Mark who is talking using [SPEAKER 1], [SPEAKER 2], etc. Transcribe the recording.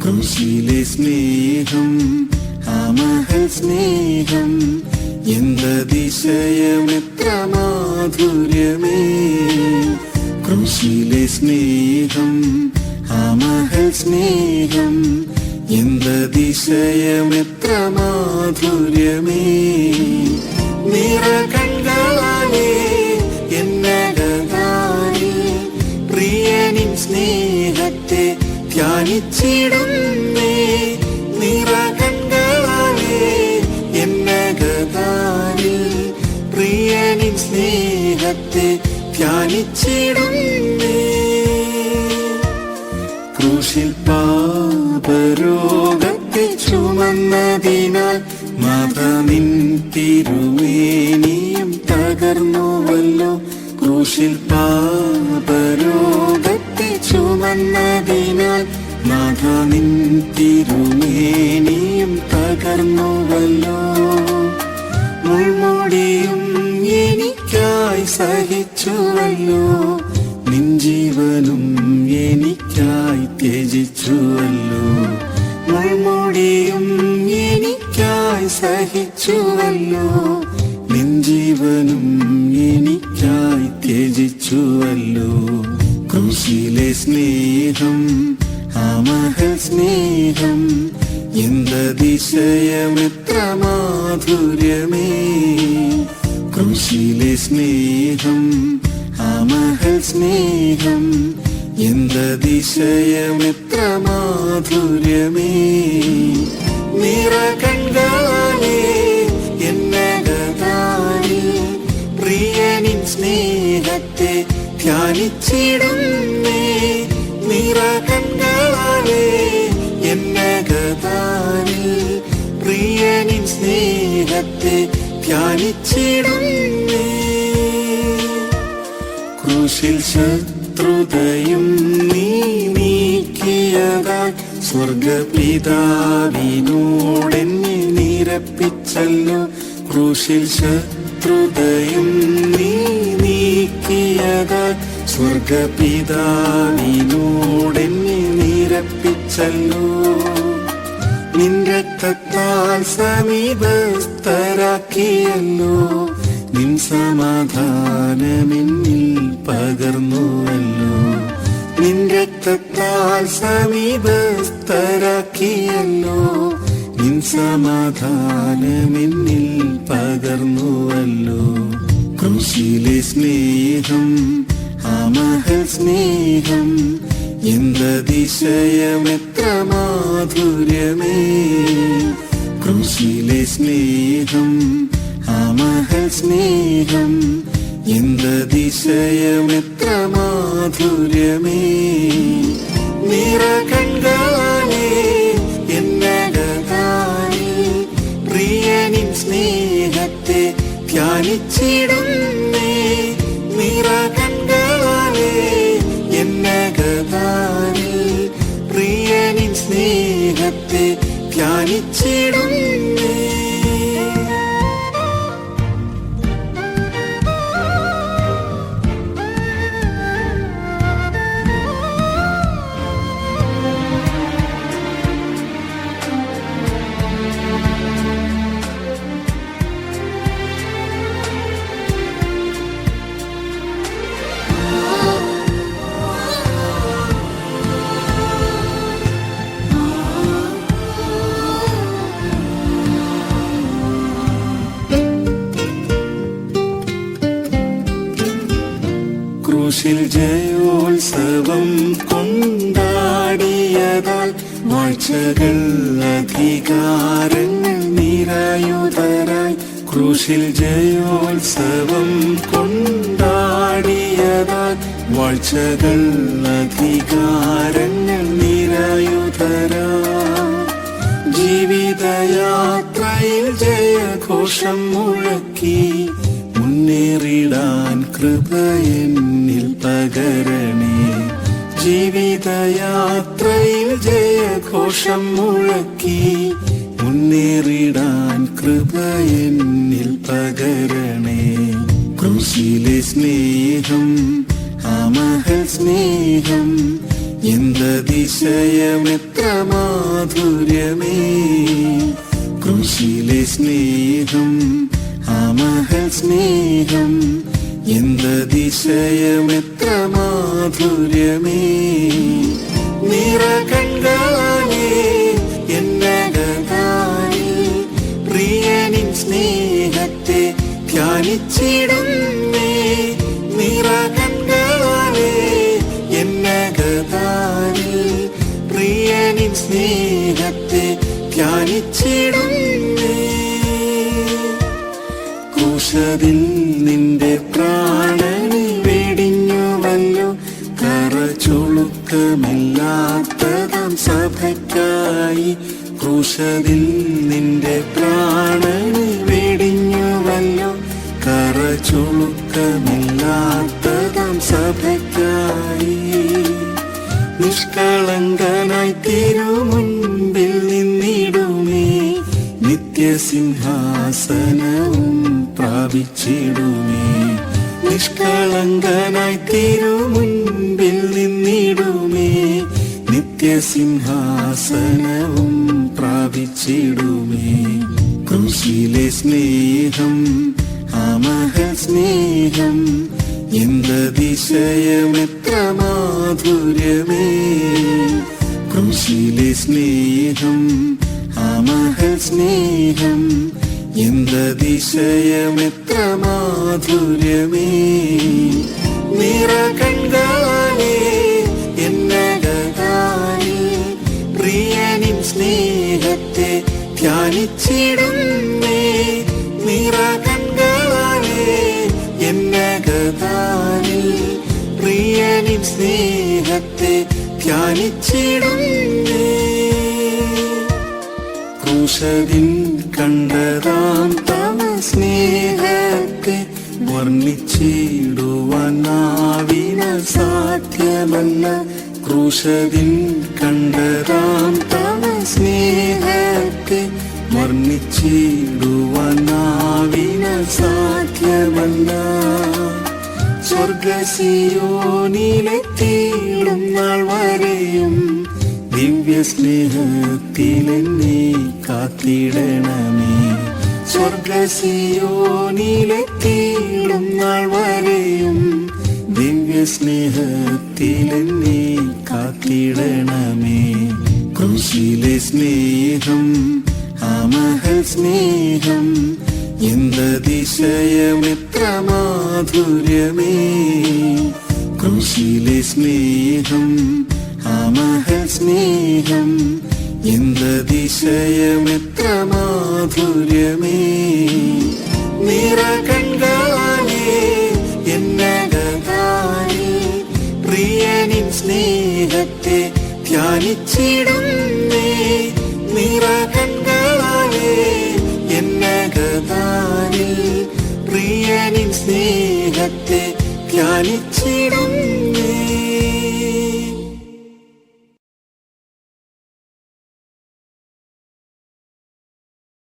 [SPEAKER 1] ക്രൂശിലെ സ്നേഹം, ആ മഹൽ സ്നേഹം, എന്തതിശയമെത്ര മാധുര്യമേ. ക്രൂശിലെ സ്നേഹം, ആ മഹൽ സ്നേഹം, എന്തതിശയമെത്ര മാധുര്യമേ. നിറകണ്ണാലേ എന്നകതാരിൽ പ്രിയനിൻ സ്നേഹത്തെ ധ്യാനിച്ചിടുന്നേ. നിറകണ്ണാലേ എന്നകതാരിൽ പ്രിയനിൻ സ്നേഹത്തെ ധ്യാനിച്ചിടുന്നേ. ക്രൂശിൽ പാപരോഗത്തെ ചുമന്നതിനാൽ നാഥ നിൻ തിരുമേനിയും തകർന്നുവല്ലോ. ക്രൂശിൽ പാപരോഗത്തെ ചുമന്നതിനാൽ നാഥ നിൻ തിരുമേനിയും തകർന്നുവല്ലോ. മുൾമുടിയും എനിക്കായി സഹിച്ചുവല്ലോ, നിൻ ജീവനും എനിക്കായി ത്യജിച്ചുവല്ലോ. മുൾമുടിയും എനിക്കായി സഹിച്ചുവല്ലോ, നിൻ ജീവനും എനിക്കായി ത്യജിച്ചുവല്ലോ. ക്രൂശിലെ സ്നേഹം, ആ മഹൽ സ്നേഹം, എന്തതിശയമെത്ര മാധുര്യമേ. ക്രൂശിലെ സ്നേഹം, ആ മഹൽ സ്നേഹം, എന്തതിശയമെത്ര മാധുര്യമേ. നിറകണ്ണാലേ എന്നകതാരിൽ പ്രിയനിൻ സ്നേഹത്തെ ധ്യാനിച്ചിടുന്നേ. നിറകണ്ണാലേ എന്നകതാരിൽ പ്രിയനിൻ സ്നേഹത്തെ ധ്യാനിച്ചിടുന്നേ. ക്രൂശിൽ ശത്രുതയും നീ നീക്കിയതാൽ സ്വർഗപിതാവിനോടെന്നെ നിരപ്പിച്ചല്ലോ. ക്രൂശിൽ ശത്രുതയും നീ നീക്കിയതാൽ സ്വർഗപിതാവിനോടെന്നെ നിരപ്പിച്ചല്ലോ. നിൻ രക്തത്താൽ സമീപസ്ഥരാക്കിയല്ലോ, നിൻ സമാധാനമെന്നിൽ പകർന്നുവല്ലോ. നിൻ രക്തത്താൽ സമീപസ്ഥരാക്കിയല്ലോ, നിൻ സമാധാനമെന്നിൽ പകർന്നുവല്ലോ. ക്രൂശിലെ സ്നേഹം, ആ മഹൽ സ്നേഹം, എന്തതിശയമെത്ര മാധുര്യമേ. ക്രൂശിലെ സ്നേഹം, ആ മഹൽ സ്നേഹം, എന്തതിശയമെത്ര മാധുര്യമേ. നിറകണ്ണാലേ എന്നകതാരിൽ പ്രിയനിൻ സ്നേഹത്തെ ധ്യാനിച്ചിടുന്നേ. നിറകണ്ണാലേ എന്നകതാരിൽ പ്രിയനിൻ സ്നേഹത്തെ ധ്യാനിച്ചിടുന്നേ. ക്രൂശിൽ ജയോത്സവം കൊണ്ടാടിയതാൽ വാഴ്ചകൾ അധികാരങ്ങൾ നിരായുധരായി. ക്രൂശിൽ ജയോത്സവം കൊണ്ടാടിയതാൽ വാഴ്ചകൾ അധികാരങ്ങൾ നിരായുധരായി. ജീവിതയാത്രയിൽ ജയഘോഷം മുഴക്കി മുന്നേറിടാൻ കൃപ എന്നിൽ പകരണേ. ജീവിതയാത്രയിൽ ജയഘോഷം മുഴക്കി മുന്നേറിടാൻ കൃപ എന്നിൽ പകരണേ. ക്രൂശിലെ സ്നേഹം, ആ മഹൽ സ്നേഹം, എന്തതിശയമെത്ര മാധുര്യമേ ക്രൂശിലെ സ്നേഹം ആ മഹൽ സ്നേഹം എന്തതിശയമെത്ര മാധുര്യമേ നിറകണ്ണാലേ എന്നകതാരിൽ പ്രിയനിൻ സ്നേഹത്തെ ധ്യാനിച്ചിടുന്നേ നിറകണ്ണാലേ എന്നകതാരിൽ പ്രിയനിൻ സ്നേഹത്തെ ധ്യാനിച്ചിടുന്നേ ക്രൂശിൽ നിന്റെ പ്രാണനെ വെടിഞ്ഞുവല്ലോ കറ ചുളുക്കമില്ലാത്തതാം സഭയ്ക്കായി ക്രൂശിൽ നിന്റെ പ്രാണനെ വെടിഞ്ഞുവല്ലോ കറ ചുളുക്കമില്ലാത്തതാം സഭയ്ക്കായി നിഷ്കളങ്കനായി തിരുമുൻപിൽ നിന്നിടുമേ നിത്യസിംഹാസനവും പ്രാപിച്ചിടുമേ നിഷ്കളങ്കനായി തിരുമുൻപിൽ നിന്നിടുമേ നിത്യസിംഹാസനവും പ്രാപിച്ചിടുമേ ക്രൂശിലെ സ്നേഹം ആ മഹൽ സ്നേഹം എന്തതിശയമെത്ര മാധുര്യമേ ക്രൂശിലെ സ്നേഹം ആ മഹൽ സ്നേഹം എന്തതിശയമെത്ര മാധുര്യമേ നിറകണ്ണാലേ എന്നകതാരിൽ പ്രിയനിൻ സ്നേഹത്തെ ധ്യാനിച്ചിടുന്നേ നിറകണ്ണാലേ എന്നകതാരിൽ പ്രിയനിൻ സ്നേഹത്തെ ധ്യാനിച്ചിടുന്നേ ക്രൂശിൽ കണ്ടതാം തവ സ്നേഹത്തെ വർണ്ണിച്ചിടുവാൻ നാവിനാൽ സാധ്യമല്ല ക്രൂശിൽ കണ്ടതാം തവ സ്നേഹത്തെ വർണ്ണിച്ചിടുവാൻ നാവിനാൽ സാധ്യമല്ല സ്വർഗസിയോനിലെത്തിയിടും നാൾ വരെയും ദിവ്യ സ്നേഹത്തിലെന്നെ കാത്തിടണമേ സ്വർഗസിയോനിലെത്തിയിടും നാൾ വരെയും ദിവ്യ സ്നേഹത്തിലെന്നെ കാത്തിടണമേ ക്രൂശിലെ സ്നേഹം ആ മഹൽ സ്നേഹം എന്തതിശയമെത്ര മാധുര്യമേ ക്രൂശിലെ സ്നേഹം ആ മഹൽ സ്നേഹം എന്തതിശയമെത്ര മാധുര്യമേ നിറകണ്ണാലേ എന്നകതാരിൽ പ്രിയനിൻ സ്നേഹത്തെ ധ്യാനിച്ചിടുന്നേ നിറകണ്ണാലേ എന്നകതാരിൽ പ്രിയനിൻ സ്നേഹത്തെ ധ്യാനിച്ചിടുന്നേ